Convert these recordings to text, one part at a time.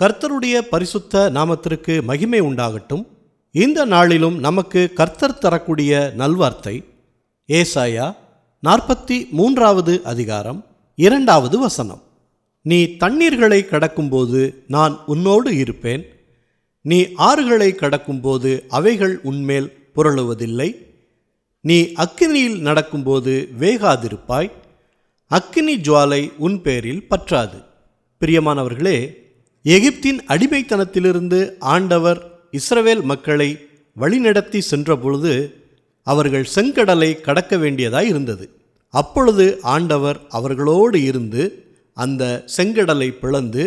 கர்த்தருடைய பரிசுத்த நாமத்திற்கு மகிமை உண்டாகட்டும். இந்த நாளிலும் நமக்கு கர்த்தர் தரக்கூடிய நல்வார்த்தை ஏசாயா 43வது அதிகாரம் 2வது வசனம். நீ தண்ணீர்களை கடக்கும்போது நான் உன்னோடு இருப்பேன், நீ ஆறுகளை கடக்கும்போது அவைகள் உன்மேல் புரளுவதில்லை. நீ அக்கினியில் நடக்கும்போது வேகாதிருப்பாய், அக்கினி ஜுவாலை உன் பேரில் பற்றாது. பிரியமானவர்களே, எகிப்தின் அடிமைத்தனத்திலிருந்து ஆண்டவர் இஸ்ரவேல் மக்களை வழிநடத்தி சென்றபொழுது அவர்கள் செங்கடலை கடக்க வேண்டியதாய் இருந்தது. அப்பொழுது ஆண்டவர் அவர்களோடு இருந்து அந்த செங்கடலை பிளந்து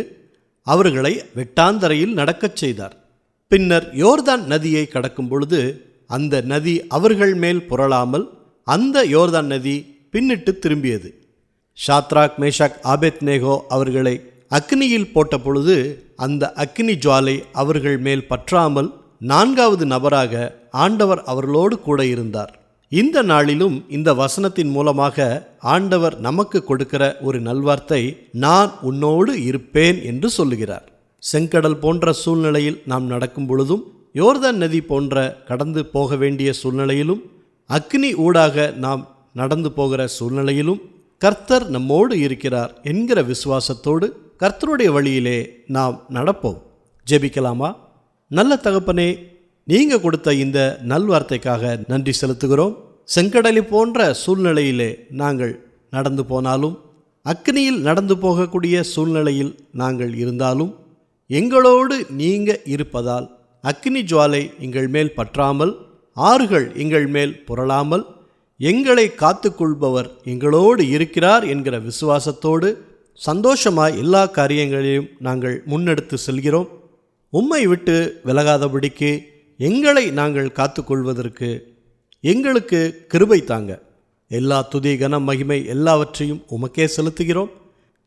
அவர்களை வெட்டாந்தரையில் நடக்கச் செய்தார். பின்னர் யோர்தான் நதியை கடக்கும் பொழுது அந்த நதி அவர்கள் மேல் புரளாமல் அந்த யோர்தான் நதி பின்னிட்டு திரும்பியது. ஷாத்ராக், மேஷாக், ஆபேத்நேகோ அவர்களை அக்னியில் போட்ட பொழுது அந்த அக்னி ஜுவாலை அவர்கள் மேல் பற்றாமல் 4வது நபராக ஆண்டவர் அவர்களோடு கூட இருந்தார். இந்த நாளிலும் இந்த வசனத்தின் மூலமாக ஆண்டவர் நமக்கு கொடுக்கிற ஒரு நல்வார்த்தை, நான் உன்னோடு இருப்பேன் என்று சொல்லுகிறார். செங்கடல் போன்ற சூழ்நிலையில் நாம் நடக்கும் பொழுதும், யோர்தான் நதி போன்ற கடந்து போக வேண்டிய சூழ்நிலையிலும், அக்னி ஊடாக நாம் நடந்து போகிற சூழ்நிலையிலும் கர்த்தர் நம்மோடு இருக்கிறார் என்கிற விசுவாசத்தோடு கர்த்தருடைய வழியிலே நாம் நடப்போம். ஜெபிக்கலாமா? நல்ல தகப்பனே, நீங்கள் கொடுத்த இந்த நல்வார்த்தைக்காக நன்றி செலுத்துகிறோம். செங்கடலை போன்ற சூழ்நிலையிலே நாங்கள் நடந்து போனாலும், அக்னியில் நடந்து போகக்கூடிய சூழ்நிலையில் நாங்கள் இருந்தாலும், எங்களோடு நீங்கள் இருப்பதால் அக்னி ஜுவாலை எங்கள் மேல் பற்றாமல், ஆறுகள் எங்கள் மேல் புரளாமல், எங்களை காத்துக்கொள்பவர் எங்களோடு இருக்கிறார் என்கிற விசுவாசத்தோடு சந்தோஷமாய் எல்லா காரியங்களையும் நாங்கள் முன்னெடுத்து செல்கிறோம். உம்மை விட்டு விலகாதபடிக்கு எங்களை நாங்கள் காத்துக்கொள்வதற்கு எங்களுக்கு கிருபை தாங்க. எல்லா துதி, கனம், மகிமை எல்லாவற்றையும் உமக்கே செலுத்துகிறோம்.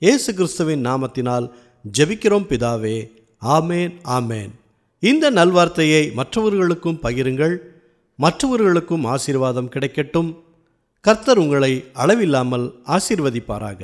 இயேசு கிறிஸ்துவின் நாமத்தினால் ஜெபிக்கிறோம் பிதாவே. ஆமேன், ஆமேன். இந்த நல்வார்த்தையை மற்றவர்களுக்கும் பகிருங்கள். மற்றவர்களுக்கும் ஆசீர்வாதம் கிடைக்கட்டும். கர்த்தர் உங்களை அளவில்லாமல் ஆசீர்வதிப்பாராக.